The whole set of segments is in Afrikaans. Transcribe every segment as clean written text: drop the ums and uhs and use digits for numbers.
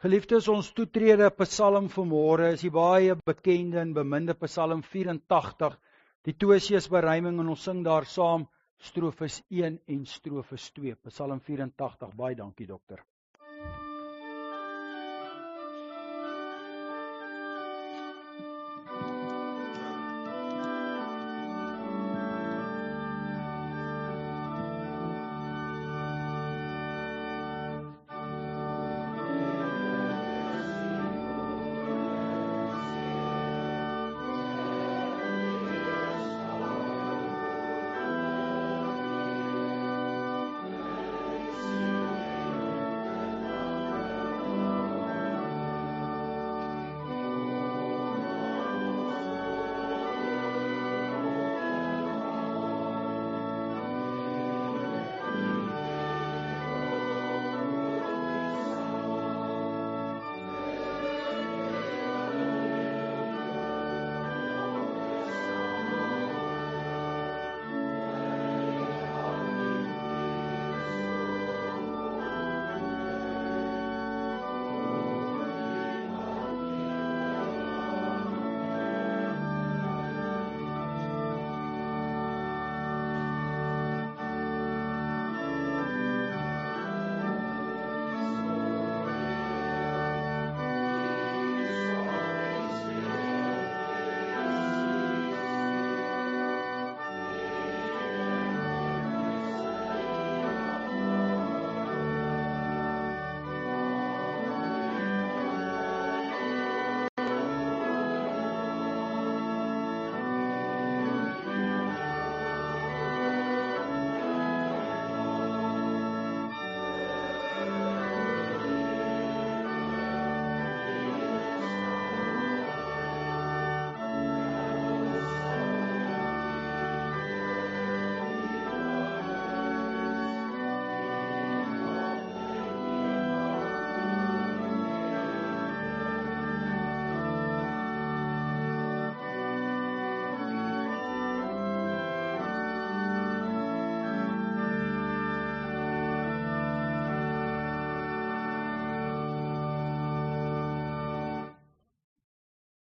Geliefdes, ons toetrede Psalm vanmôre is die baie bekende en beminde Psalm 84, die Tosius beruiming, en ons sing daar saam strofes 1 en strofes 2. Psalm 84, baie dankie dokter.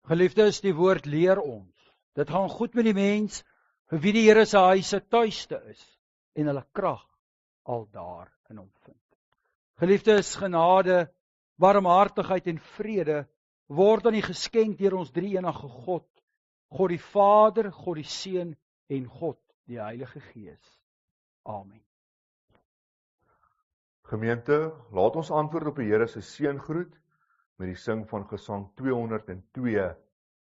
Geliefdes, die woord leer ons. Dit gaan goed met die mens, vir wie die Here se huis se tuiste is, en hulle krag al daar in hom vind. Geliefdes, genade, barmhartigheid en vrede word aan u geskenk deur ons drie-enige God, God die Vader, God die Seun en God die Heilige Gees. Amen. Gemeente, laat ons antwoord op die Here se seëngroet met die sing van Gesang 202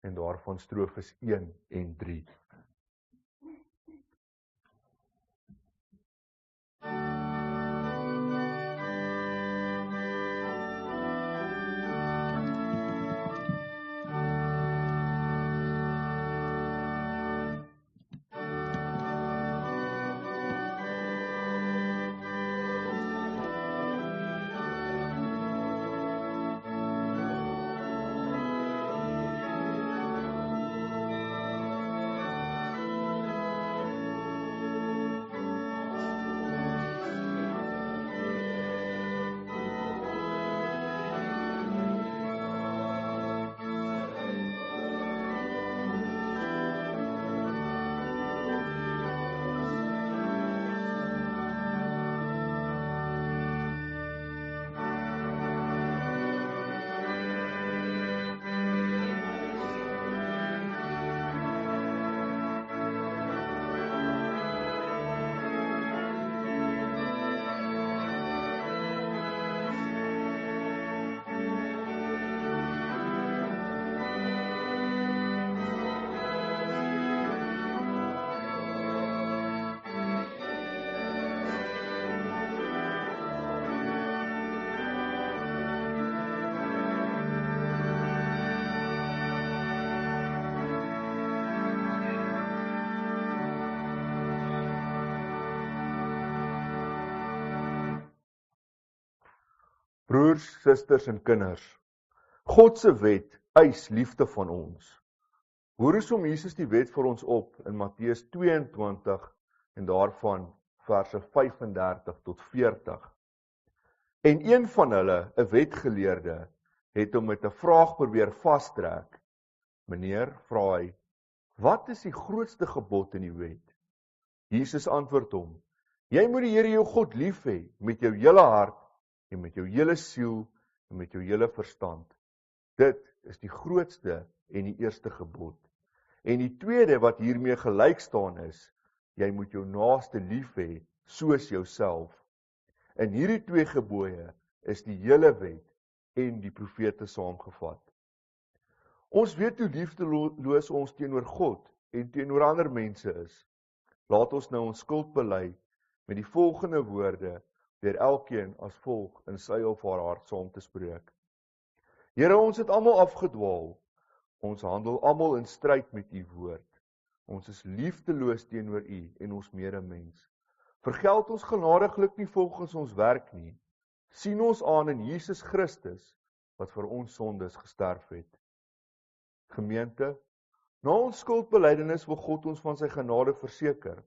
en daarvan strofes 1 en 3. Broers, susters en kinders, God se wet eis liefde van ons. Hoor hoe som Jesus die wet vir ons op in Matteus 22 en daarvan verse 35 tot 40. En een van hulle, 'n wetgeleerde, het hom met 'n vraag probeer vastrek. Meneer, vra hy, wat is die grootste gebod in die wet? Jesus antwoord hom, jy moet die Here jou God lief hê met jou hele hart en met jou hele siel en met jou hele verstand. Dit is die grootste en die eerste gebod. En die tweede wat hiermee gelyk staan is, jy moet jou naaste lief hê soos jouself. In hierdie twee gebooie is die hele wet en die profete saamgevat. Ons weet hoe liefdeloos ons teenoor God en teenoor ander mense is. Laat ons nou ons skuld bely met die volgende woorde deur elkeen as volg in sy of haar hart saam te spreek. Here, ons het almal afgedwaal. Ons handel almal in stryd met u woord. Ons is liefdeloos teenoor u en ons medemens. Vergeld ons genadiglik nie volgens ons werk nie. Sien ons aan in Jesus Christus wat vir ons sondes gesterf het. Gemeente, na ons skuldbelydenis wil God ons van sy genade verseker.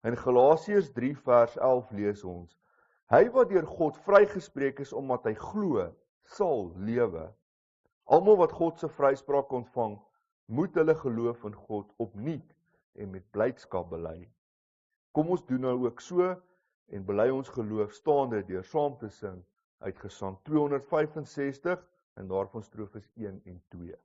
In Galasiërs 3 vers 11 lees ons, hy wat deur God vrygespreek is omdat hy glo, sal lewe. Almal wat God se vryspraak ontvang, moet hulle geloof in God opnuut en met blydskap bely. Kom ons doen nou ook so en bely ons geloof staande deur saam te sing uit Gesang 265 en daarvan strofes 1 en 2.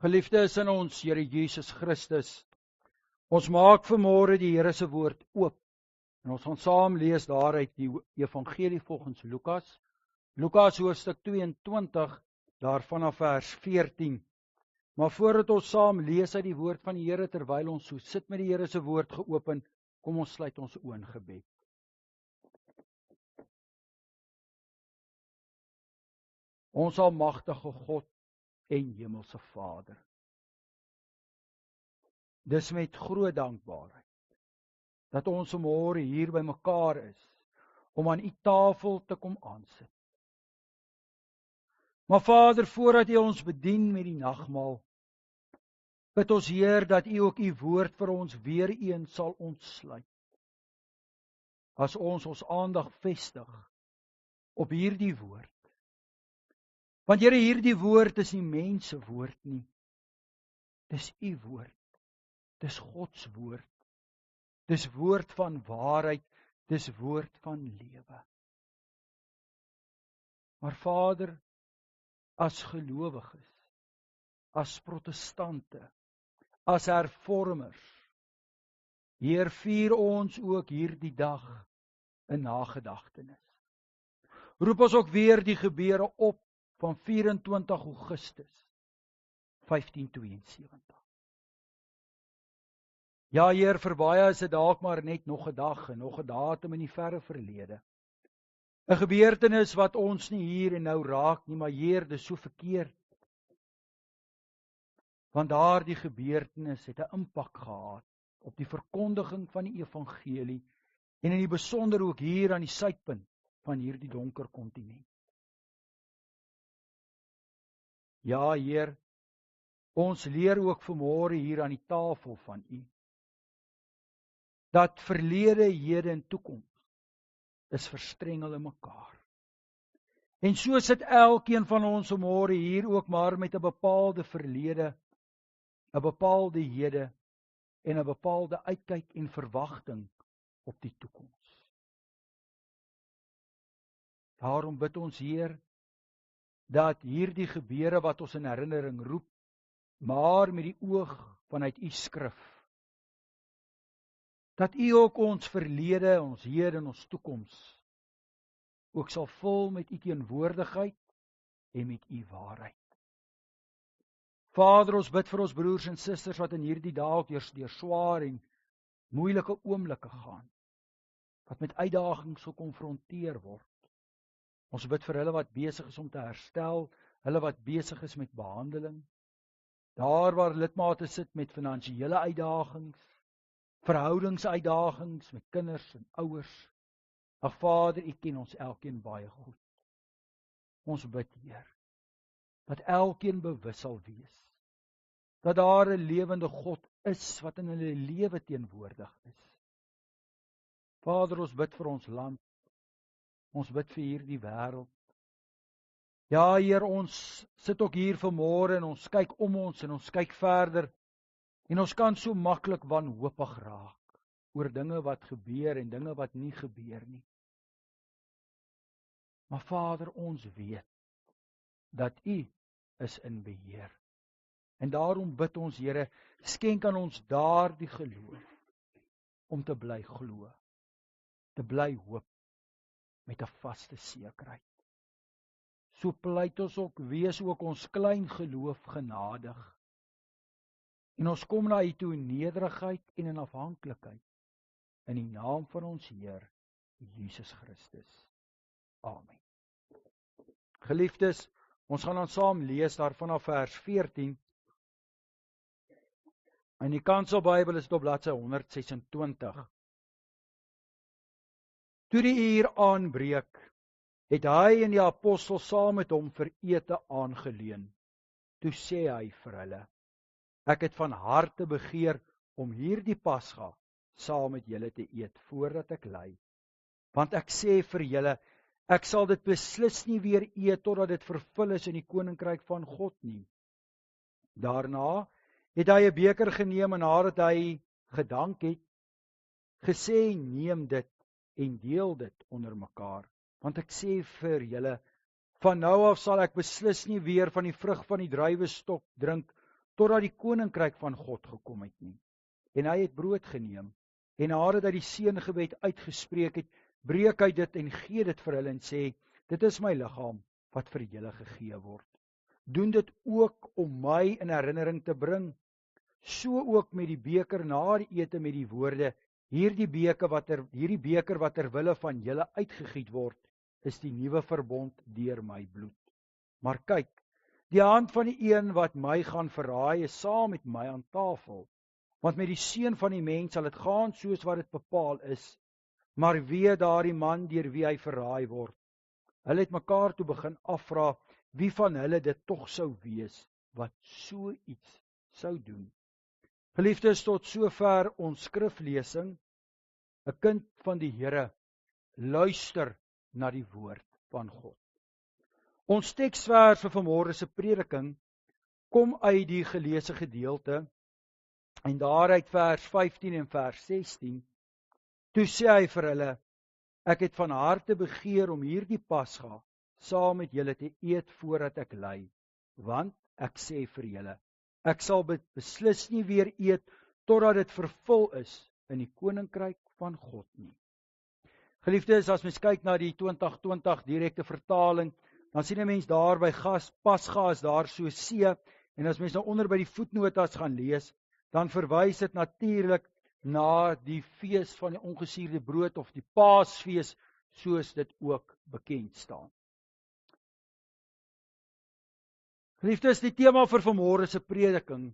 Geliefdes in ons Here Jesus Christus, ons maak vanmôre die Here se woord oop. En ons gaan saam lees daaruit die Evangelie volgens Lukas. Lukas hoofstuk 22, daarvan af vers 14. Maar voordat ons saam lees uit die woord van die Here, terwyl ons so sit met die Here se woord geopen, kom ons sluit ons oë in gebed. Ons almagtige God en hemelse Vader. Dis met groot dankbaarheid dat ons vanmôre hier by mekaar is om aan u tafel te kom aansit. Maar Vader, voordat u ons bedien met die nagmaal, bid ons Heer dat u ook u woord vir ons weer eens sal ontsluit. As ons aandag vestig op hierdie woord. Want Here, hierdie woord is nie mense woord nie. Dis u woord. Dis God se woord. Dis woord van waarheid, dis woord van lewe. Maar Vader, as gelowiges, as protestante, as hervormers, Heer, vier ons ook hierdie dag in nagedagtenis. Roep ons ook weer die gebeure op van 24 Augustus 1572. Ja Heer, vir baie is dit dalk maar net nog 'n dag en nog 'n datum in die verre verlede. 'n Gebeurtenis wat ons nie hier en nou raak nie, maar Heer, dis so verkeerd. Want daardie gebeurtenis het 'n impak gehad op die verkondiging van die evangelie en in die besonder ook hier aan die suidpunt van hierdie donker kontinent. Ja, Heer, ons leer ook vanmôre hier aan die tafel van U, dat verlede, hede en toekoms is verstrengel in mekaar. En so sit elkeen van ons vanmôre hier ook maar met 'n bepaalde verlede, 'n bepaalde hede en 'n bepaalde uitkyk en verwagting op die toekoms. Daarom bid ons, Heer, dat hierdie gebeure wat ons in herinnering roep, maar met die oog vanuit U skrif, dat U ook ons verlede, ons hede en ons toekoms ook sal vul met U teenwoordigheid en met U waarheid. Vader, ons bid vir ons broers en susters wat in hierdie dae ook deur swaar en moeilike oomblikke gaan, wat met uitdagings gekonfronteer word. Ons bid vir hulle wat besig is om te herstel, hulle wat besig is met behandeling, daar waar lidmate sit met finansiële uitdagings, verhoudingsuitdagings met kinders en ouers. Ag Vader, U ken ons elkeen baie goed. Ons bid, Heer, dat elkeen bewus sal wees, dat daar 'n lewende God is wat in hulle lewe teenwoordig is. Vader, ons bid vir ons land, ons bid vir hierdie wêreld. Ja, Heer, ons sit ook hier vanmôre en ons kyk om ons en ons kyk verder, en ons kan so maklik wanhoopig raak oor dinge wat gebeur en dinge wat nie gebeur nie. Maar Vader, ons weet dat U is in beheer. En daarom bid ons, Here, skenk aan ons daardie geloof om te bly glo, te bly hoop met 'n vaste sekerheid. So pleit ons ook, wees ook ons klein geloof genadig. En ons kom na U toe in nederigheid en in afhanklikheid, in die naam van ons Heer, Jesus Christus. Amen. Geliefdes, ons gaan dan saam lees daar vanaf vers 14. In die Kanselbybel is dit op bladsy 126. Toe die uur aanbreek, het hy en die apostels saam met hom vir ete aangeleun. Toe sê hy vir hulle: Ek het van harte begeer om hierdie Pasga saam met julle te eet voordat ek ly. Want ek sê vir julle, ek sal dit beslis nie weer eet totdat dit vervul is in die koninkryk van God nie. Daarna het hy 'n beker geneem en nadat hy gedank het, gesê: Neem dit en deel dit onder mekaar. Want ek sê vir julle, van nou af sal ek beslis nie weer van die vrug van die druiwestok drink totdat die koninkryk van God gekom het nie. En hy het brood geneem en nadat hy die seëngebed uitgespreek het, breek hy dit en gee dit vir hulle en sê: Dit is my liggaam wat vir julle gegee word. Doen dit ook om my in herinnering te bring. So ook met die beker na die ete met die woorde: Hierdie beker wat ter wille van julle uitgegiet word, is die nuwe verbond deur my bloed. Maar kyk, die hand van die een wat my gaan verraai is saam met my aan tafel. Want met die seun van die mens sal dit gaan soos wat dit bepaal is. Maar wee daardie man deur wie hy verraai word. Hulle het mekaar toe begin afvra wie van hulle dit tog sou wees wat so iets sou doen. Geliefdes, tot sover ons skriflesing. 'n Kind van die Here, luister na die woord van God. Ons teksvers vir vanmôre se prediking kom uit die geleesde gedeelte en daaruit vers 15 en vers 16. Toe sê hy vir hulle: Ek het van harte begeer om hierdie Pasga saam met julle te eet voordat ek ly. Want ek sê vir julle, ek sal beslis nie weer eet totdat dit vervul is in die koninkryk van God nie. Geliefdes, as mens kyk na die 2020 direkte vertaling, dan sien 'n mens daar by Pasga is daar so C, en as mens nou onder by die voetnotas gaan lees, dan verwys dit natuurlik na die fees van die ongesuurde brood of die Paasfees, soos dit ook bekend staan. Geliefdes, die tema vir vanmôre se prediking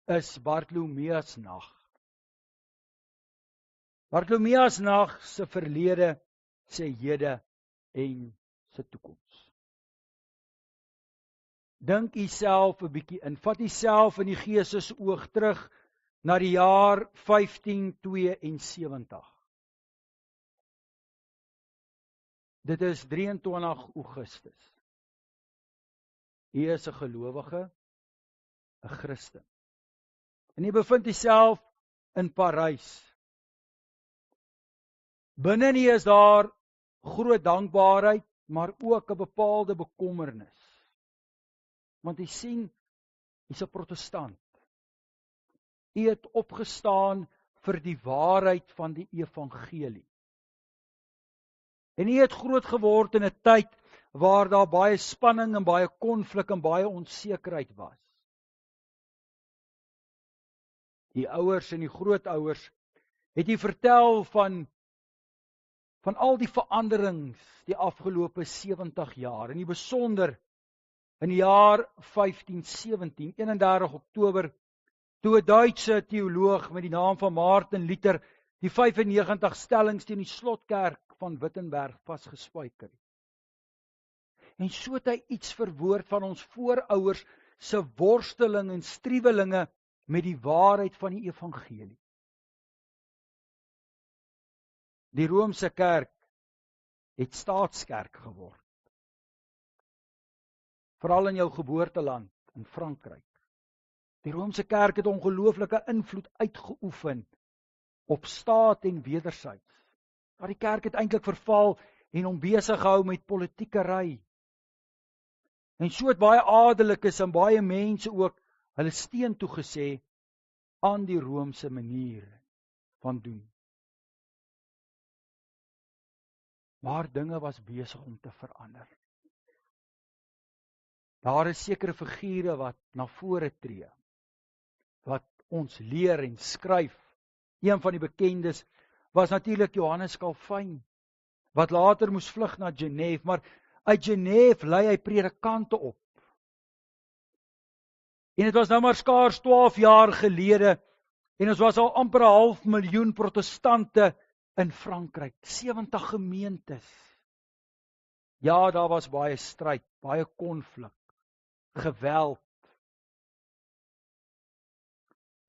is Bartolomeus nag. Bartolomeus nag se verlede, sy hede en sy toekoms. Dink jouself 'n bietjie in. Vat jouself in die gees se oog terug na die jaar 1572. Dit is 23 Augustus. Jy is 'n gelowige, 'n Christen. En jy bevind jouself in Parys. Binne nie is daar groot dankbaarheid, maar ook 'n bepaalde bekommernis. Want jy sien, jy's 'n protestant. Jy het opgestaan vir die waarheid van die evangelie. En jy het groot geword in 'n tyd waar daar baie spanning en baie konflik en baie onsekerheid was. Die ouers en die grootouers het jy vertel van al die veranderings die afgelope 70 jaar. In die besonder in die jaar 1517, 31 Oktober, toe 'n Duitse teoloog met die naam van Martin Luther die 95 stellings teen die slotkerk van Wittenberg vasgespijker het. En so het hy iets verwoord van ons voorouers se worsteling en striwelinge met die waarheid van die evangelie. Die Romeinse kerk het staatskerk geword. Veral in jou geboorteland in Frankryk. Die Romeinse kerk het ongelooflike invloed uitgeoefen op staat en wedersyds. Maar die kerk het eintlik verval en hom besig gehou met politiekery. En so het baie adellikes en baie mense ook hulle steen toegesê aan die Romeinse manier van doen. Maar dinge was besig om te verander. Daar is sekere figure wat na vore tree, wat ons leer en skryf. Een van die bekendes was natuurlik Johannes Calvin, wat later moes vlug na Genève, maar uit Genève lei hy predikante op. En dit was nou maar skaars 12 jaar gelede, en ons was al amper 500.000 protestante in Frankryk, 70 gemeentes. Ja, daar was baie stryd, baie konflik, geweld.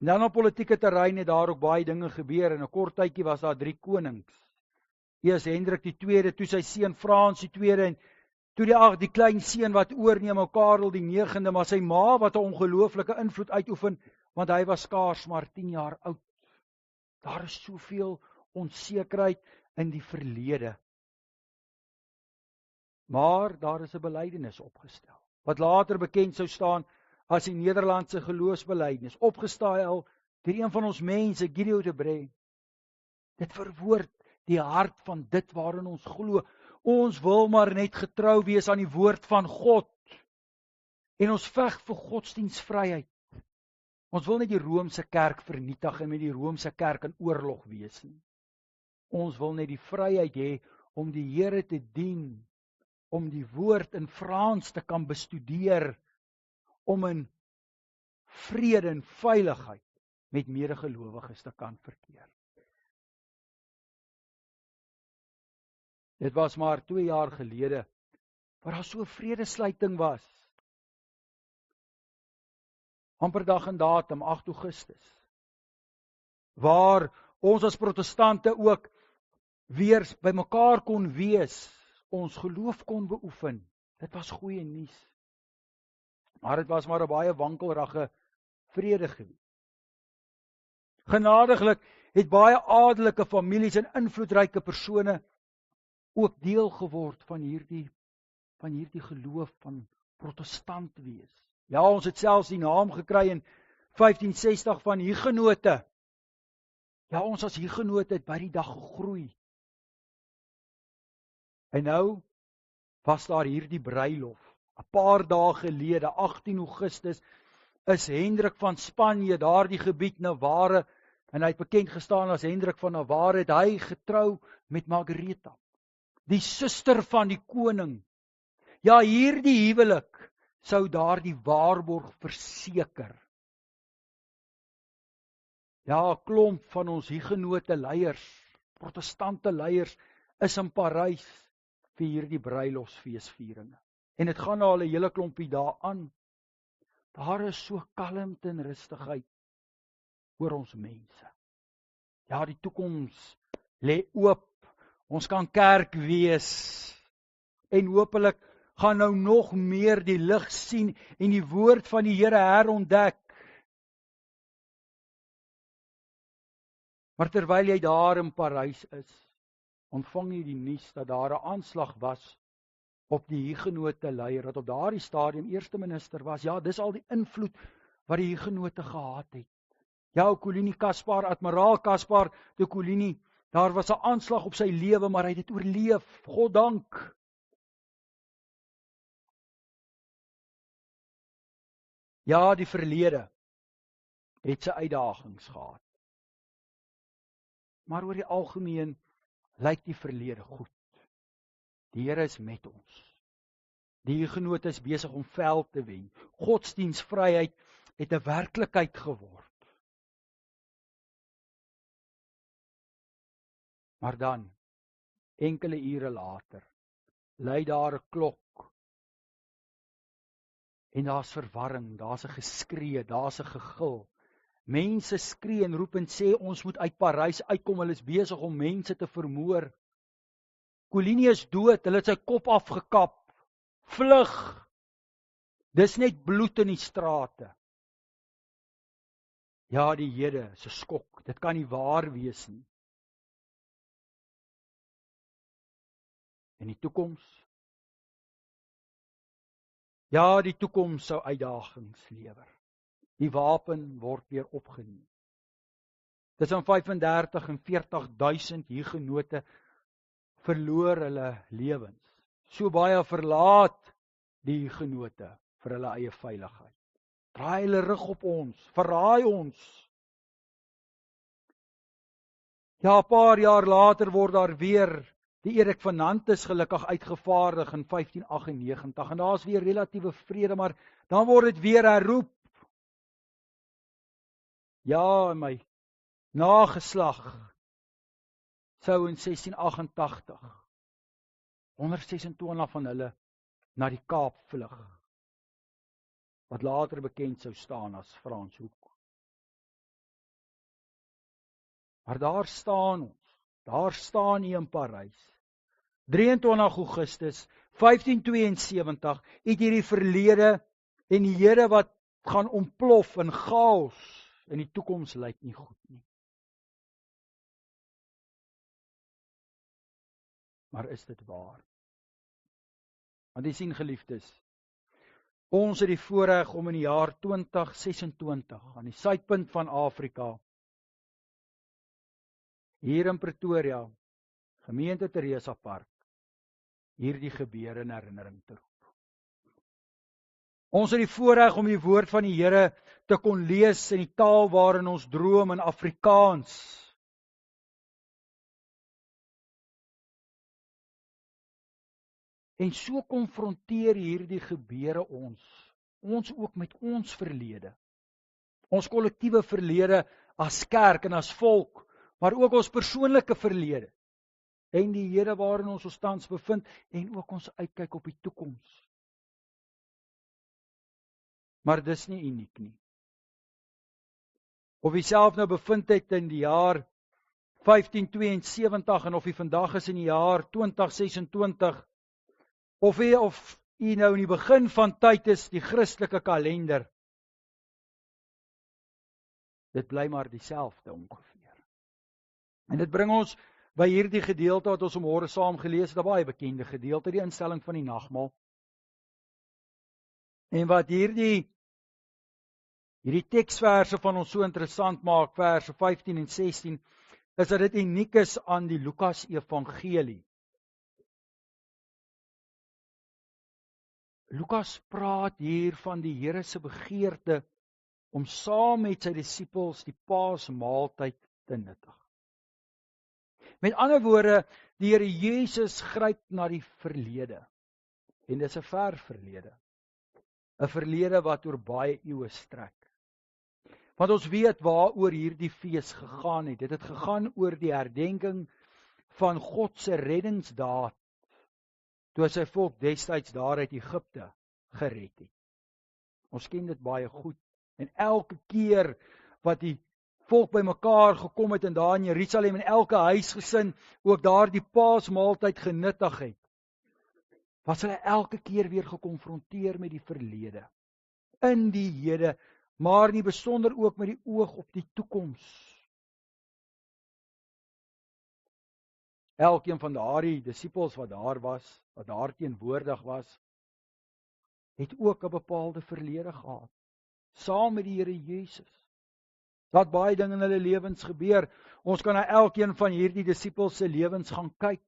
En dan op politieke terrein het daar ook baie dinge gebeur, en 'n kort tydjie was daar 3 konings. Eers Hendrik die tweede, toe sy seun Frans die tweede, en toe die klein seun wat oorneem, Karel die 9de, maar sy ma wat 'n ongelooflike invloed uitoefen, want hy was skaars maar 10 jaar oud. Daar is soveel onsekerheid in die verlede. Maar daar is 'n belydenis opgestel, wat later bekend sou staan as die Nederlandse geloofsbelydenis, opgestel deur een van ons mense, Gideon de Bree. Dit verwoord die hart van dit waarin ons glo. Ons wil maar net getrou wees aan die woord van God. En ons veg vir godsdienstvryheid. Ons wil nie die Romeinse kerk vernietig en met die Romeinse kerk in oorlog wees nie. Ons wil net die vryheid hê om die Here te dien, om die woord in Frans te kan bestudeer, om in vrede en veiligheid met medegelowiges te kan verkeer. Dit was maar 2 jaar gelede, waar daar so vredesluiting was. Amper dag en datum, 8 Augustus. Waar ons as protestante ook weer by mekaar kon wees, ons geloof kon beoefen. Dit was goeie nuus. Maar dit was maar 'n baie wankelrige vrede gewees. Genadiglik het baie adelike families en invloedryke persone ook deel geword van hierdie geloof van protestant wees. Ja, ons het selfs die naam gekry in 1560 van Hugenote. Ja, ons as Hugenote het by die dag gegroei. En nou was daar hierdie bruilof. 'n paar dae gelede, 18 Augustus, is Hendrik van Spanje, daardie gebied Navarre, en hy het bekend gestaan as Hendrik van Navarre, het hy getrou met Margaretha, die suster van die koning. Ja, hierdie huwelik sou daardie waarborg verseker. Ja, 'n klomp van ons Hugenote leiers protestante leiers is in Parys vir hierdie bruilofsfeesvieringe. En dit gaan al 'n hele klompie dae aan. Daar is so kalmte en rustigheid oor ons mense. Ja, die toekoms lê oop. Ons kan kerk wees. En hopelik gaan nou nog meer die lig sien en die woord van die Here herontdek. Maar terwyl jy daar in Parys is, ontvang jy die nuus dat daar 'n aanslag was op die Hugenote leier, wat op daardie stadium eerste minister was. Ja, dis al die invloed wat die Hugenote gehad het. Ja, Coligny Caspar, admiraal Caspar de Coligny, daar was 'n aanslag op sy lewe, maar hy het dit oorleef, God dank. Ja, die verlede het sy uitdagings gehad. Maar oor die algemeen lyk die verlede goed. Die Here is met ons. Die Hugenote is besig om veld te wen. Godsdienstvryheid het 'n werklikheid geword. Maar dan, enkele ure later, lui daar 'n klok. En daar's verwarring, daar's 'n geskree, daar's 'n gegil. Mense skree en roep en sê ons moet uit Parys uitkom, hulle is besig om mense te vermoor. Coligny is dood, hulle het sy kop afgekap. Vlug. Dis net bloed in die strate. Ja, die Here se skok, dit kan nie waar wees nie. En die toekoms? Ja, die toekoms sou uitdagings lewer. Die wapen word weer opgeneem. Tussen 35 en 40.000 Hugenote verloor hulle lewens. So baie verlaat die Hugenote vir hulle eie veiligheid. Draai hulle rug op ons, verraai ons. Ja, 'n paar jaar later word daar weer die Erik van Nantes gelukkig uitgevaardig in 1598 en daar's weer relatiewe vrede, maar dan word dit weer herroep. Ja, my nageslag sou in 1688 126 van hulle na die Kaap vlug, wat later bekend sou staan as Franshoek. Maar daar staan ons, daar staan hy in Parys. 23 Augustus 1572 het hierdie verlede en die Here wat gaan ontplof in chaos. En die toekoms lyk nie goed nie. Maar is dit waar? Want jy sien, geliefdes, ons het die voorreg om in die jaar 2026 aan die suidpunt van Afrika, hier in Pretoria, gemeente Teresa Park, hierdie gebeure in herinnering te roep. Ons het die voorreg om die woord van die Here te kon lees in die taal waarin ons droom, in Afrikaans. En so konfronteer hierdie gebeure ons ook met ons verlede. Ons kollektiewe verlede as kerk en as volk, maar ook ons persoonlike verlede. En die Here waarin ons tans bevind en ook ons uitkyk op die toekoms. Maar dis nie uniek nie. Of jy self nou bevind het in die jaar 1572 en of jy vandag is in die jaar 2026, of jy nou in die begin van tyd is, die Christelike kalender, dit bly maar dieselfde ongeveer. En dit bring ons by hierdie gedeelte wat ons vanmôre saam gelees het, 'n baie bekende gedeelte, die instelling van die nagmaal. En wat hierdie teksverse van ons so interessant maak, verse 15 en 16, is dat dit uniek is aan die Lukas Evangelie. Lukas praat hier van die Here se begeerte om saam met sy disippels die Paasmaaltyd te nuttig. Met ander woorde, die Here Jesus gryp na die verlede. En dis 'n ver verlede. 'n Verlede wat oor baie eeue strek. Want ons weet waaroor hierdie fees gegaan het. Dit het gegaan oor die herdenking van God se reddingsdaad toe sy volk destyds daar uit Egipte gered het. Ons ken dit baie goed. En elke keer wat die volk bymekaar gekom het en daar in Jerusalem en elke huisgesin ook daar die Paasmaaltyd genuttig het, was hulle elke keer weer gekonfronteer met die verlede, in die hede, maar nie besonder ook met die oog op die toekoms. Elkeen van daardie disippels wat daar was, wat daar teenwoordig was, het ook 'n bepaalde verlede gehad, saam met die Here Jesus. Daar baie dinge in hulle lewens gebeur. Ons kan na elkeen van hierdie disippels se lewens gaan kyk.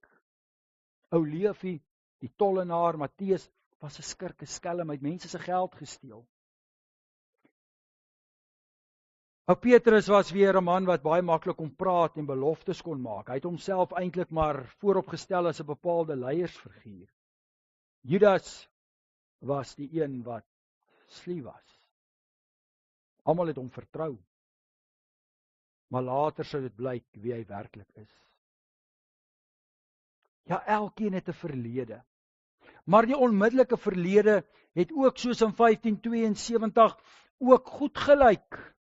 Ou Leefie, die tollenaar, Matteus, was 'n skurk, 'n skelm, het mense se geld gesteel. Ou Petrus was weer 'n man wat baie maklik kon praat en beloftes kon maak. Hy het homself eintlik maar vooropgestel as 'n bepaalde leiersfiguur. Judas was die een wat sluw was. Almal het hom vertrou. Maar later sou dit blyk wie hy werklik is. Ja, elkeen het 'n verlede. Maar die onmiddellike verlede het ook soos in 1572 ook goed gelyk.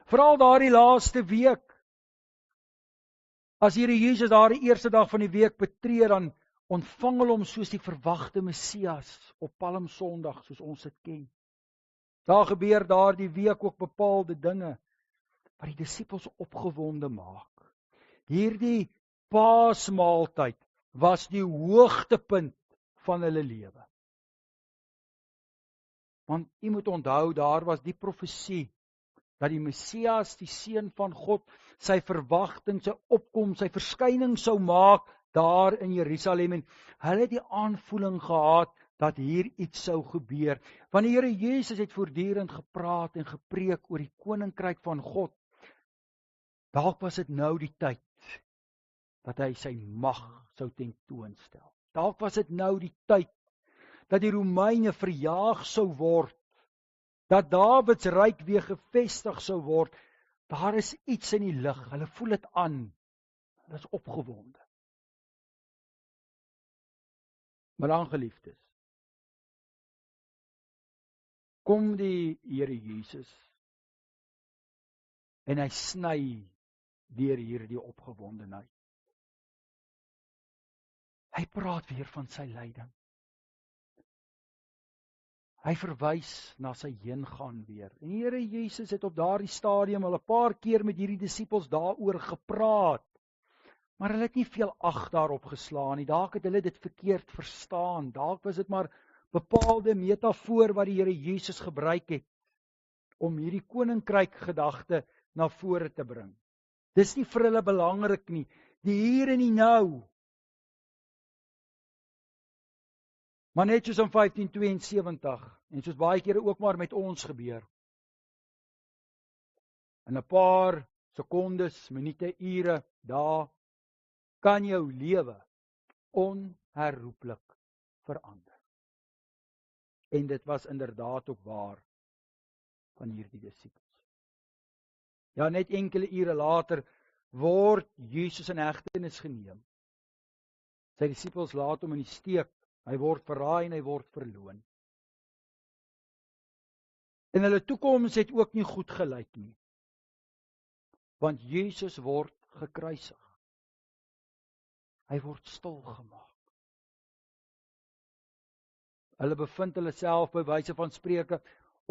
Veral daardie laaste week. As Here Jesus daardie eerste dag van die week betree, dan ontvang hulle hom soos die verwagte Messias op Palmsondag, soos ons dit ken. Daar gebeur daardie week ook bepaalde dinge wat die disippels opgewonde maak. Hierdie Paasmaaltyd was die hoogtepunt van hulle lewe. Want u moet onthou, daar was die profesie dat die Messias, die Seun van God, sy verwagting, sy opkoms, sy verskyning sou maak daar in Jerusalem, en hulle het die aanvoeling gehad dat hier iets sou gebeur. Want die Here Jesus het voortdurend gepraat en gepreek oor die koninkryk van God. Dalk was dit nou die tyd dat hy sy mag sou tentoonstel. Dalk was dit nou die tyd dat die Romeine verjaag sou word, dat Dawids ryk weer gevestig sou word. Daar is iets in die lug, hulle voel dit aan, hulle is opgewonde. Maar dan, geliefdes, kom die Here Jesus en hy sny deur hierdie opgewondenheid. Hy praat weer van sy lyding. Hy verwys na sy heengaan weer. En die Here Jesus het op daardie stadium al 'n paar keer met hierdie disippels daaroor gepraat. Maar hulle het nie veel ag daarop geslaan nie. Dalk het hulle dit verkeerd verstaan. Dalk was dit maar bepaalde metafoor wat die Here Jesus gebruik het om hierdie koninkryk gedagte na vore te bring. Dis nie vir hulle belangrik nie. Die hier en die nou. Maar net soos in 1572, en soos baie kere ook maar met ons gebeur, in 'n paar sekondes, minute, ure, dae, kan jou lewe onherroepelik verander. En dit was inderdaad ook waar van hierdie disippels. Ja, net enkele ure later word Jesus in hegtenis geneem. Sy disippels laat hom in die steek. Hy word verraai en hy word verloon. En hulle toekoms het ook nie goed gelyk nie. Want Jesus word gekruisig. Hy word stil gemaak. Hulle bevind hulle self by wyse van spreuke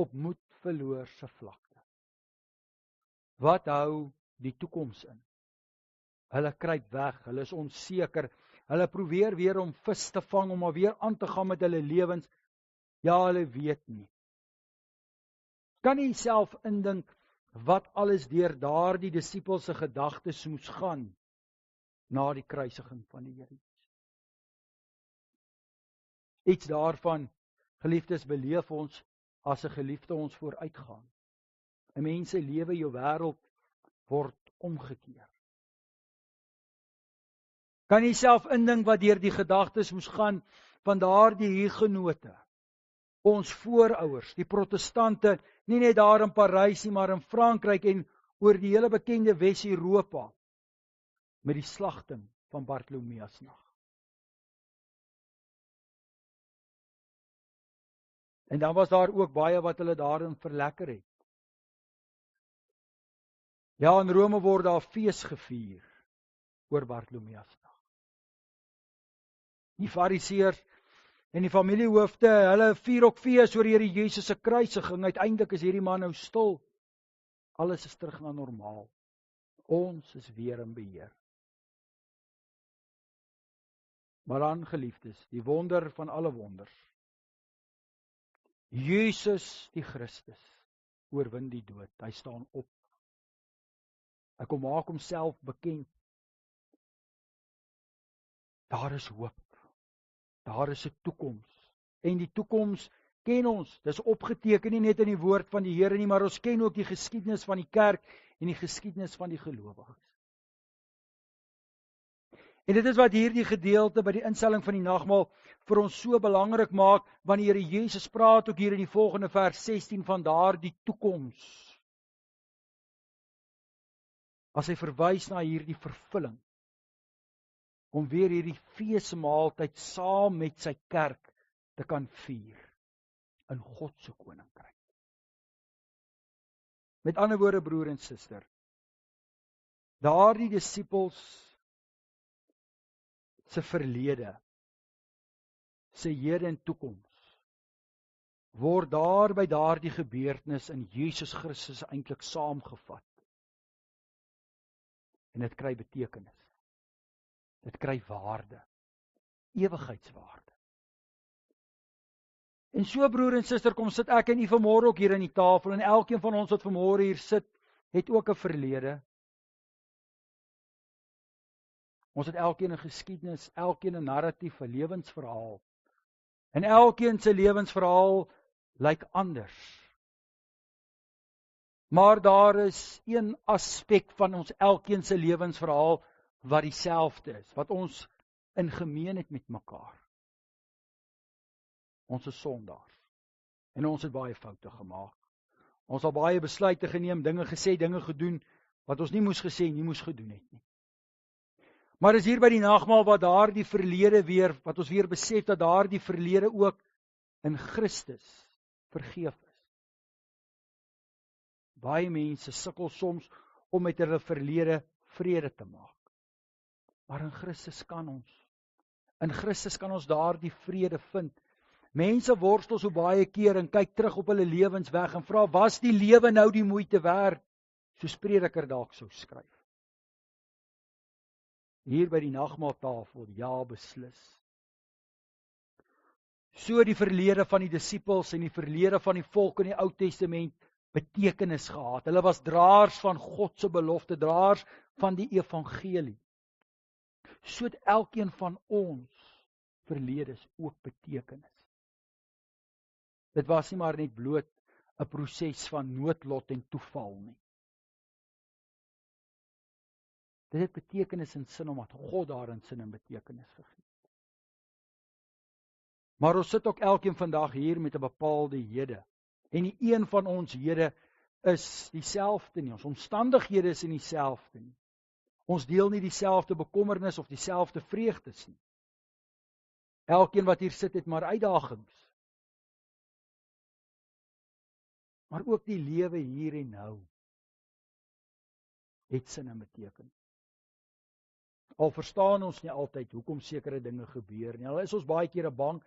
op moedverloorse vlakte. Wat hou die toekoms in? Hulle kruip weg, hulle is onseker. Hulle probeer weer om vis te vang, om weer aan te gaan met hulle lewens. Ja, hulle weet nie. Kan jy self indink wat alles deur daardie disippels se gedagtes moes gaan na die kruisiging van die Here Jesus? Iets daarvan, geliefdes, beleef ons as 'n geliefde ons vooruitgaan. 'n Mens se lewe, jou wêreld word omgekeer. Kan jy self indink wat deur die gedagtes moes gaan van daardie hugenote, ons voorouers, die protestante, nie net daar in Parys nie, maar in Frankryk en oor die hele bekende Wes-Europa, met die slagting van Bartolomeusnag. En dan was daar ook baie wat hulle daarin verlekker het. Ja, in Rome word daar fees gevier oor Bartolomeusnag. Die Fariseërs en die familiehoofde, hulle vier ook fees oor die Here Jesus se kruisiging. Uiteindelik is hierdie man nou stil. Alles is terug na normaal. Ons is weer in beheer. Maar dan, geliefdes, die wonder van alle wonders. Jesus die Christus oorwin die dood. Hy staan op. Hy kom maak homself bekend. Daar is hoop. Daar is 'n toekoms. En die toekoms ken ons. Dis opgeteken nie net in die woord van die Here nie, maar ons ken ook die geskiedenis van die kerk en die geskiedenis van die gelowiges. En dit is wat hierdie gedeelte by die instelling van die nagmaal vir ons so belangrik maak, wanneer die Here Jesus praat ook hier in die volgende vers 16 van daardie toekoms. As hy verwys na hierdie vervulling, om weer hierdie feesmaaltyd saam met sy kerk te kan vier in God se koninkryk. Met ander woorde, broer en suster, daardie disippels se verlede, se hede en toekoms, word daar by daardie gebeurtenis in Jesus Christus eintlik saamgevat. En dit kry betekenis. Dit kry waarde, ewigheidswaarde. En so, broer en suster, kom sit ek en u vanmôre ook hier aan die tafel, en elkeen van ons wat vanmôre hier sit, het ook 'n verlede. Ons het elkeen 'n geskiedenis, elkeen 'n narratief, 'n lewensverhaal. En elkeen se lewensverhaal lyk anders. Maar daar is een aspek van ons elkeen se lewensverhaal wat dieselfde is, wat ons in gemeen het met mekaar. Ons is sondaars. En ons het baie foute gemaak. Ons het baie besluite geneem, dinge gesê, dinge gedoen, wat ons nie moes gesê, nie moes gedoen het nie. Maar is hier by die nagmaal wat daardie verlede weer, wat ons weer besef dat daardie verlede ook in Christus vergeef is. Baie mense sukkel soms om met hulle verlede vrede te maak. Maar in Christus kan ons. In Christus kan ons daardie vrede vind. Mense worstel so baie keer en kyk terug op hulle lewens weg en vra, was die lewe nou die moeite werd? Soos Prediker dalk sou skryf. Hier by die nagmaaltafel, ja, beslis. So die verlede van die disippels en die verlede van die volk in die Ou Testament betekenis gehad. Hulle was draers van God se belofte, draers van die evangelie. So het elkeen van ons verledes ook betekenis. Dit was nie maar net bloot 'n proses van noodlot en toeval nie. Dit het betekenis en sin omdat God daarin sin en betekenis gegee het. Maar ons sit ook elkeen vandag hier met 'n bepaalde hede. En nie een van ons hede is dieselfde nie. Ons omstandighede is nie dieselfde nie. Ons deel nie dieselfde bekommernis of dieselfde vreugdes nie. Elkeen wat hier sit het maar uitdagings. Maar ook die lewe hier en nou het sin en betekenis. Al verstaan ons nie altyd hoekom sekere dinge gebeur nie. Al is ons baie kere bang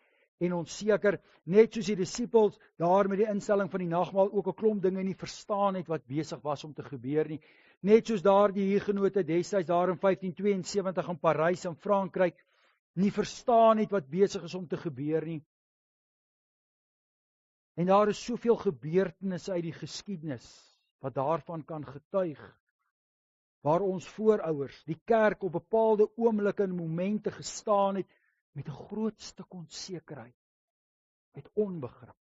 en onseker, net soos die disippels daar met die instelling van die nagmaal ook 'n klomp dinge nie verstaan het wat besig was om te gebeur nie. Net soos daar die Hugenote destyds daar in 1572 in Parys in Frankryk nie verstaan het wat besig is om te gebeur nie. En daar is soveel gebeurtenisse uit die geskiedenis wat daarvan kan getuig, waar ons voorouers, die kerk op bepaalde oomblikke en momente gestaan het met 'n groot stuk onsekerheid, met onbegrip.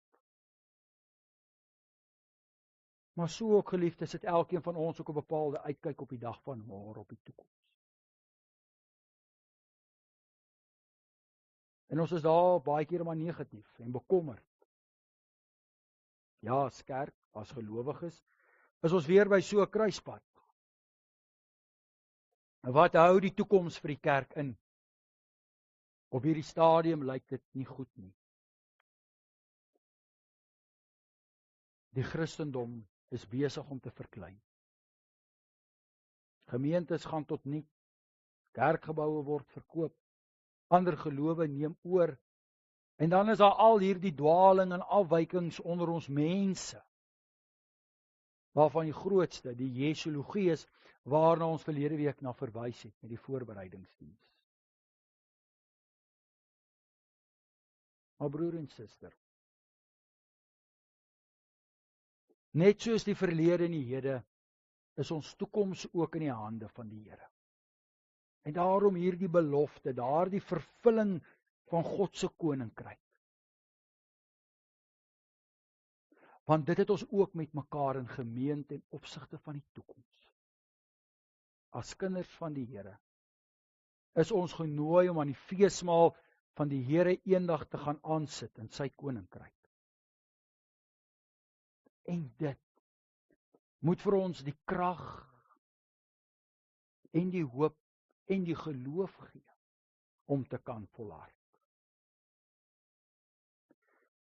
Maar so ook, geliefdes, het elkeen van ons ook 'n bepaalde uitkyk op die dag van môre, op die toekoms. En ons is daar baie keer maar negatief en bekommerd. Ja, as kerk, as gelowiges, is ons weer by so 'n kruispunt. En wat hou die toekoms vir die kerk in? Op hierdie stadium lyk dit nie goed nie. Die Christendom is besig om te verklein. Gemeentes gaan tot niet, kerkgeboue word verkoop, ander gelowe neem oor, en dan is daar al hierdie dwaling en afwykings onder ons mense, waarvan die grootste, die Jesologie is, waarna ons verlede week na verwys het, met die voorbereidingsdiens. Maar broer en suster, net soos die verlede en die hede, is ons toekoms ook in die hande van die Here. En daarom hierdie belofte, daardie vervulling van God se koninkryk. Want dit het ons ook met mekaar in gemeen ten opsigte van die toekoms. As kinders van die Here is ons genooi om aan die feesmaal van die Here eendag te gaan aansit in sy koninkryk. En dit moet vir ons die krag en die hoop en die geloof gee om te kan volhard.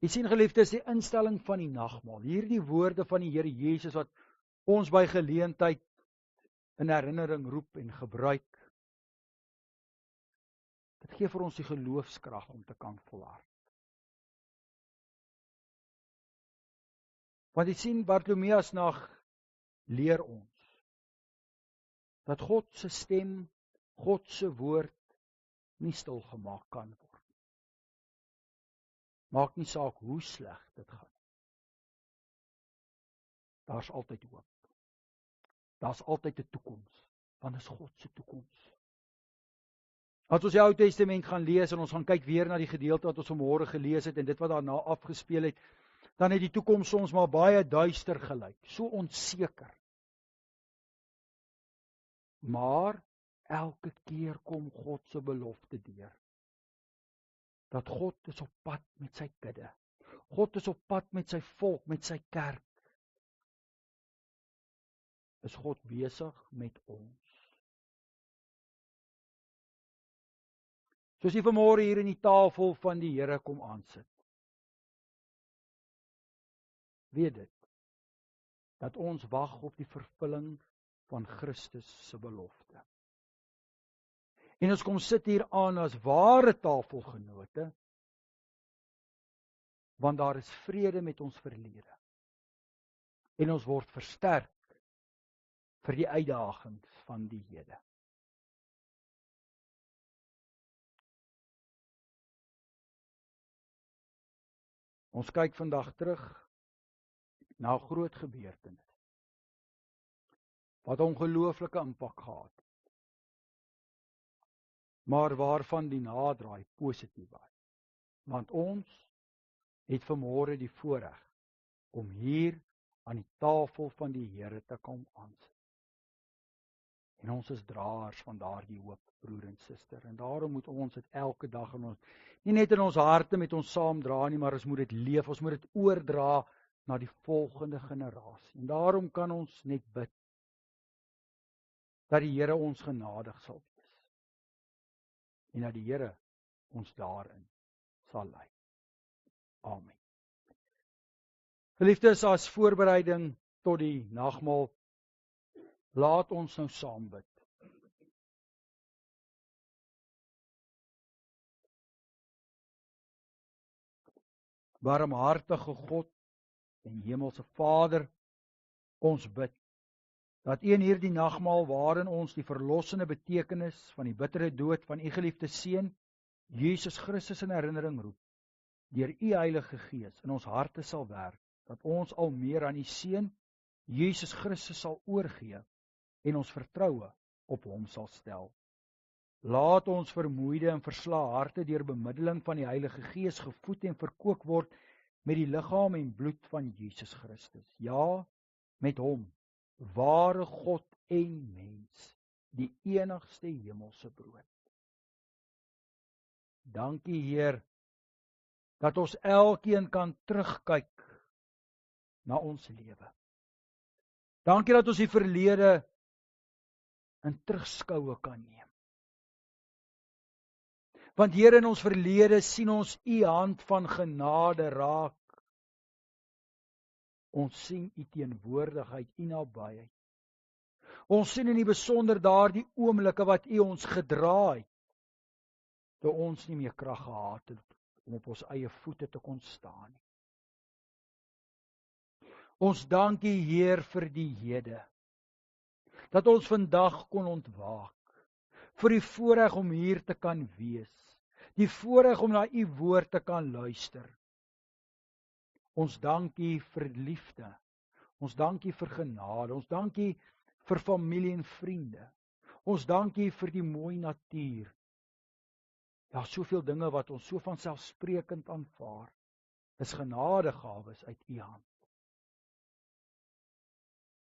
Jy sien geliefdes, die instelling van die nagmaal, hierdie woorde van die Here Jesus wat ons by geleentheid in herinnering roep en gebruik, dit gee vir ons die geloofskrag om te kan volhard. Want jy sien, Bartimeus nag leer ons dat God se stem, God se woord nie stil gemaak kan word. Maak nie saak hoe sleg dit gaan. Daar's altyd hoop. Daar's altyd 'n toekoms, want dit is God se toekoms. As ons die Ou Testament gaan lees en ons gaan kyk weer na die gedeelte wat ons vanmôre gelees het en dit wat daarna afgespeel het, dan het die toekoms soms maar baie duister gelyk, so onseker. Maar elke keer kom God se belofte deur. Dat God is op pad met sy kudde. God is op pad met sy volk, met sy kerk. Is God besig met ons. Soos jy vanmôre hier in die tafel van die Here kom aansit. Weet dit, dat ons wag op die vervulling van Christus se belofte. En ons kom sit hier aan as ware tafelgenote, want daar is vrede met ons verlede. En ons word versterk vir die uitdagings van die hede. Ons kyk vandag terug na 'n groot gebeurtenis, wat ongelooflike impak gehad het, maar waarvan die naderdraai positief was. Want ons het vanmôre die voorreg om hier aan die tafel van die Here te kom aansit. En ons is draers van daardie hoop, broer en suster. En daarom moet ons dit elke dag in ons, nie net in ons harte met ons saamdra nie, maar ons moet dit leef, ons moet dit oordra na die volgende generasie. En daarom kan ons net bid dat die Here ons genadig sal wees. En dat die Here ons daarin sal lei. Amen. Geliefdes, as voorbereiding tot die nagmaal, laat ons nou saam bid. Barmhartige God en Hemelse Vader, ons bid dat U in hierdie nagmaal waarin ons die verlossende betekenis van die bittere dood van U geliefde Seun, Jesus Christus in herinnering roep, deur U Heilige Gees in ons harte sal werk, dat ons al meer aan U Seun, Jesus Christus sal oorgee en ons vertroue op Hom sal stel. Laat ons vermoeide en verslae harte deur bemiddeling van die Heilige Gees gevoed en verkoop word met die liggaam en bloed van Jesus Christus. Ja, met Hom, ware God en mens, die enigste hemelse brood. Dankie Heer, dat ons elkeen kan terugkyk na ons lewe. Dankie dat ons die verlede in terugskoue kan neem. Want Here, in ons verlede sien ons U hand van genade raak. Ons sien U teenwoordigheid, U nabyheid. Ons sien in die besonder daardie oomblikke wat U ons gedra het, toe ons nie meer krag gehad het om op ons eie voete te kon staan nie. Ons dank U, Heer, vir die hede, dat ons vandag kon ontwaak, vir die voorreg om hier te kan wees, die voorreg om na U woord te kan luister. Ons dank U vir liefde, ons dank U vir genade, ons dank U vir familie en vriende, ons dank U vir die mooi natuur. Ja, soveel dinge wat ons so vanselfsprekend aanvaar, is genadegawes uit U hand.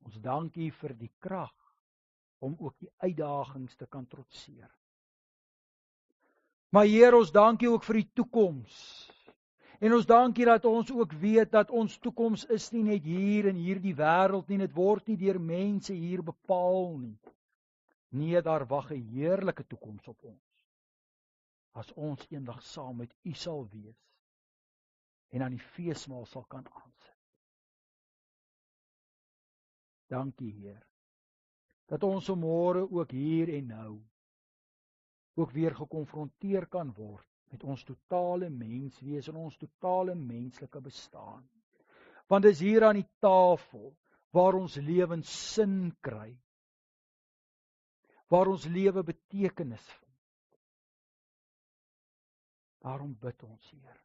Ons dank U vir die krag om ook die uitdagings te kan trotseer. Maar Heer, ons dank U ook vir die toekoms. En ons dank U dat ons ook weet dat ons toekoms is nie net hier in hierdie wêreld nie, dit word nie deur mense hier bepaal nie. Nee, daar wag 'n heerlike toekoms op ons, as ons eendag saam met U sal wees en aan die feesmaal sal kan aansit. Dankie, Heer, dat ons môre ook hier en nou ook weer gekonfronteer kan word met ons totale menswees en ons totale menslike bestaan. Want dis hier aan die tafel waar ons lewens sin kry, waar ons lewe betekenis vind. Daarom bid ons, Heer,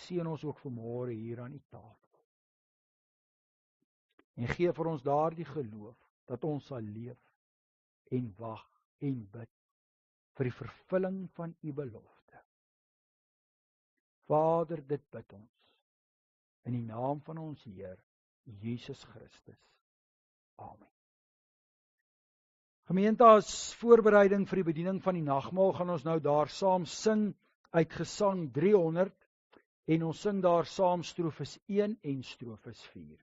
seën ons ook vanmôre hier aan die tafel. En gee vir ons daardie geloof, dat ons sal leef en wag en bid vir die vervulling van U belofte. Vader, dit bid ons, in die naam van ons Heer, Jesus Christus. Amen. Gemeente, as voorbereiding vir die bediening van die nagmaal, gaan ons nou daar saam sing uit Gesang 300, en ons sing daar saam strofes 1 en strofes 4.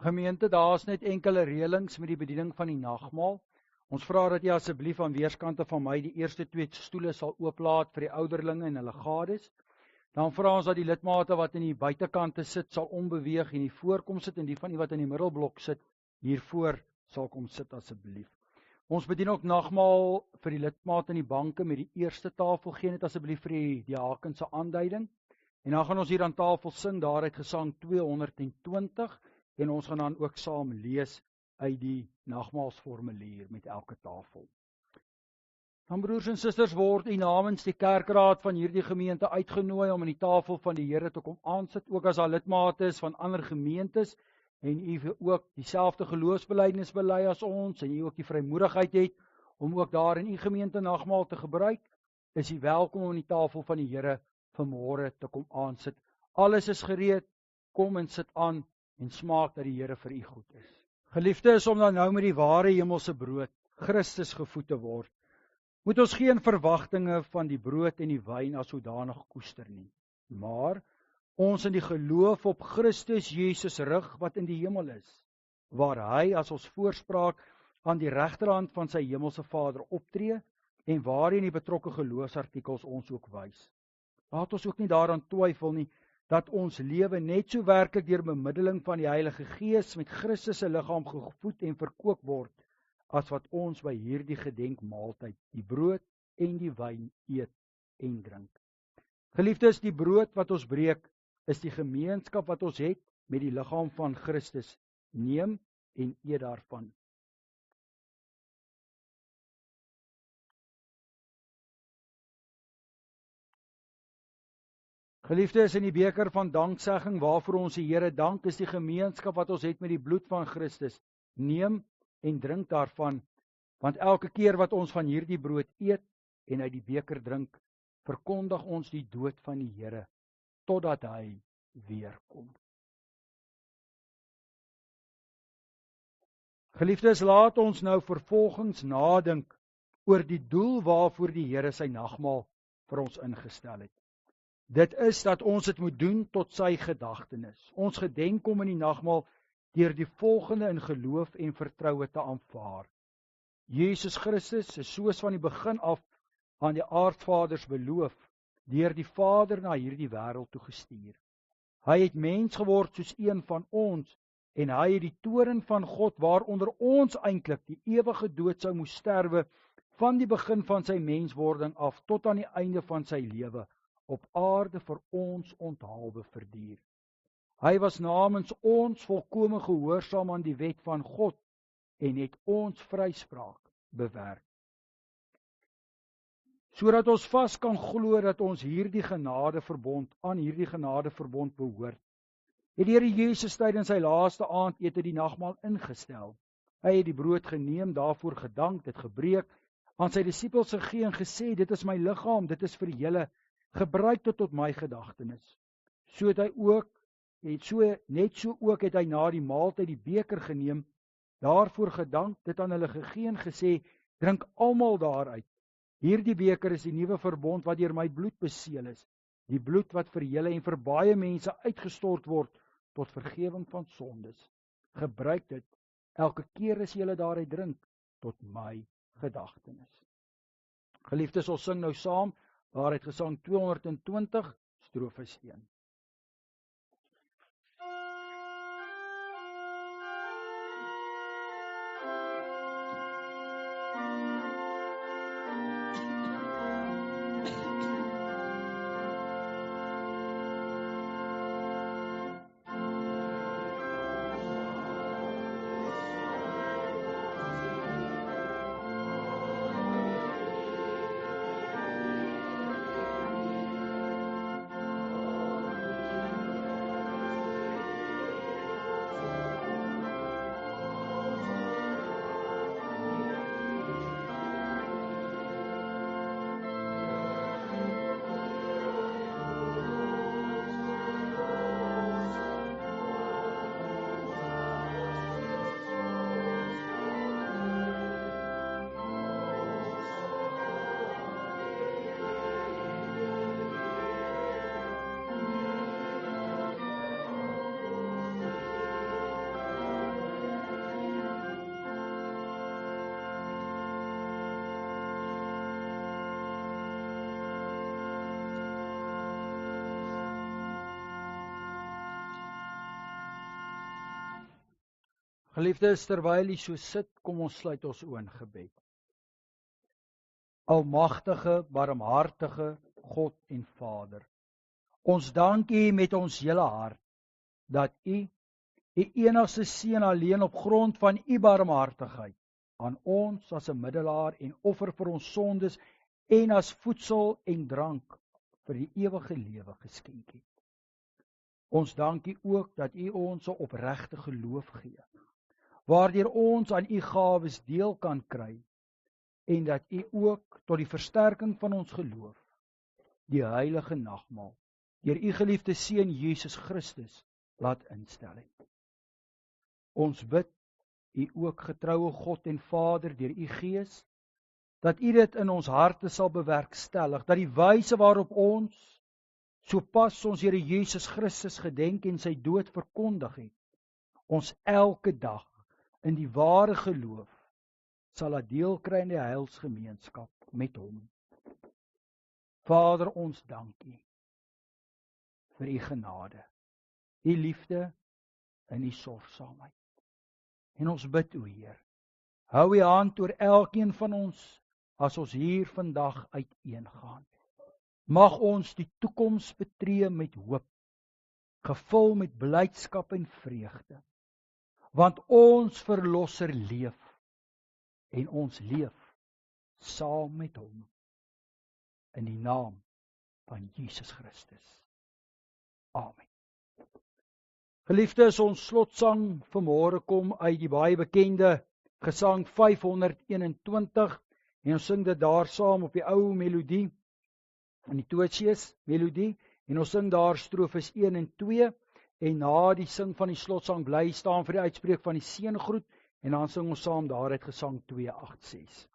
Gemeente, daar's net enkele reëlings met die bediening van die nagmaal. Ons vra dat jy asseblief aan weerskante van my die eerste 2 stoele sal ooplaat vir die ouderlinge en hulle gades. Dan vra ons dat die lidmate wat in die buitekante sit, sal onbeweeg en die voorkom sit, en die van die wat in die middelblok sit, hiervoor sal kom sit asseblief. Ons bedien ook nagmaal vir die lidmate in die banke met die eerste tafel. Gee net asseblief vir die diaken se aanduiding. En dan gaan ons hier aan tafel sing, daaruit Gesang 220, en ons gaan dan ook saam lees uit die nagmaalsformulier met elke tafel. Dan broers en susters, word u namens die kerkraad van hierdie gemeente uitgenooi om aan die tafel van die Here te kom aansit, ook as daar lidmate is van ander gemeentes, en u ook dieselfde geloofsbelijdenis bely as ons, en u ook die vrymoedigheid het om ook daar in u gemeente nagmaal te gebruik, is u welkom om aan die tafel van die Here vanmôre te kom aansit. Alles is gereed, kom en sit aan en smaak dat die Here vir u goed is. Geliefdes, om dan nou met die ware hemelse brood, Christus gevoed te word, moet ons geen verwagtinge van die brood en die wyn as sodanig koester nie, maar ons in die geloof op Christus Jesus rig wat in die hemel is, waar hy as ons voorspraak aan die regterhand van sy hemelse Vader optree en waarin die betrokke geloofsartikels ons ook wys. Laat ons ook nie daaraan twyfel nie, dat ons lewe net so werklik deur bemiddeling van die Heilige Gees met Christus se liggaam gevoed en verkoop word, as wat ons by hierdie gedenkmaaltyd die brood en die wyn eet en drink. Geliefdes, die brood wat ons breek, is die gemeenskap wat ons het met die liggaam van Christus. Neem en eet daarvan. Geliefdes, in die beker van danksegging waarvoor ons die Here dank, is die gemeenskap wat ons het met die bloed van Christus. Neem en drink daarvan, want elke keer wat ons van hierdie brood eet en uit die beker drink, verkondig ons die dood van die Here, totdat hy weer kom. Geliefdes, laat ons nou vervolgens nadink oor die doel waarvoor die Here sy nagmaal vir ons ingestel het. Dit is dat ons dit moet doen tot sy gedagtenis. Ons gedenk hom in die nagmaal deur die volgende in geloof en vertroue te aanvaar. Jesus Christus is soos van die begin af aan die aardvaders beloof, deur die Vader na hierdie wêreld toe gestuur. Hy het mens geword soos een van ons, en hy het die toorn van God, waaronder ons eintlik die ewige dood sou moes sterwe, van die begin van sy menswording af tot aan die einde van sy lewe, op aarde vir ons onthaalwe verduur. Hy was namens ons volkome gehoorsaam aan die wet van God en het ons vryspraak bewerk. Sodat ons vas kan glo dat ons aan hierdie genadeverbond behoort, het die Here Jesus tydens sy laaste aandete die nagmaal ingestel. Hy het die brood geneem, daarvoor gedank, dit gebreek, aan sy disippels gegee en gesê, dit is my liggaam, dit is vir julle, gebruik dit tot my gedagtenis. Net so ook het hy na die maaltyd die beker geneem, daarvoor gedank, dit aan hulle gegee en gesê, drink almal daaruit. Hierdie beker is die nuwe verbond wat deur my bloed beseël is, die bloed wat vir julle en vir baie mense uitgestort word tot vergifnis van sondes. Gebruik dit elke keer as julle daaruit drink tot my gedagtenis. Geliefdes, ons sing nou saam daaruit Gesang 220 strofe 1. Geliefdes, terwyl jy so sit, kom ons sluit ons oë in gebed. Almagtige, barmhartige God en Vader, ons dank U met ons hele hart dat U enigste Seun alleen op grond van U barmhartigheid aan ons as 'n middelaar en offer vir ons sondes en as voedsel en drank vir die ewige lewe geskenk het. Ons dank U ook dat U ons 'n opregte geloof gee, waardeur ons aan U gawes deel kan kry en dat U ook tot die versterking van ons geloof die heilige nagmaal deur U geliefde Seun Jesus Christus laat instel het. Ons bid U ook getroue God en Vader deur U Gees, dat U dit in ons harte sal bewerkstellig, dat die wyse waarop ons, sopas ons Here Jesus Christus gedenk en sy dood verkondig het, ons elke dag in die ware geloof sal laat deel kry in die heilsgemeenskap met Hom. Vader, ons dank U vir U genade, U liefde en U sorgsaamheid. En ons bid U, Heer, hou U hand oor elkeen van ons as ons hier vandag uiteengaan. Mag ons die toekoms betree met hoop, gevul met blydskap en vreugde, want ons Verlosser leef en ons leef saam met Hom in die naam van Jesus Christus. Amen. Geliefdes, ons slotsang vanmôre kom uit die baie bekende Gesang 521 en ons sing dit daar saam op die ou melodie, in die Toetjies melodie, en ons sing daar strofes 1 en 2 en na die sing van die slotsang bly staan vir die uitspreek van die seëngroet en dan sing ons saam daaruit Gesang 286.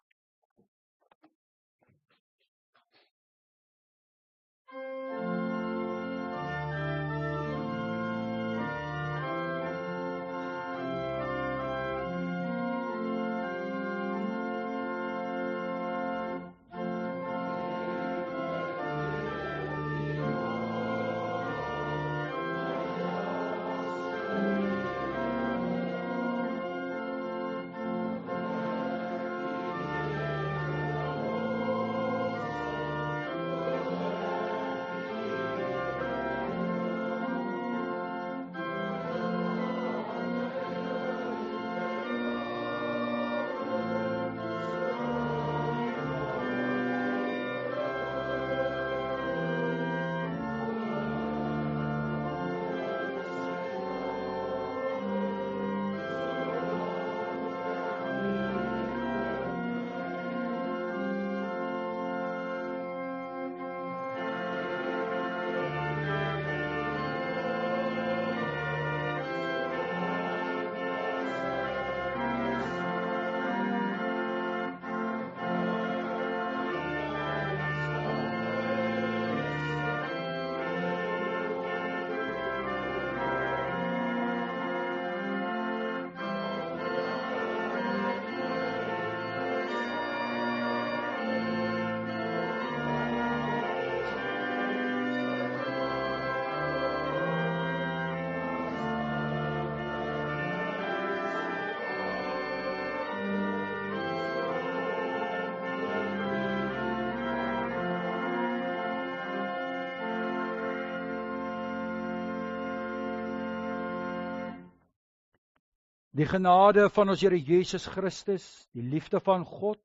Die genade van ons Here Jesus Christus, die liefde van God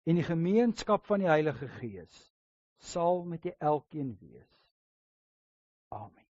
en die gemeenskap van die Heilige Gees sal met elkeen wees. Amen.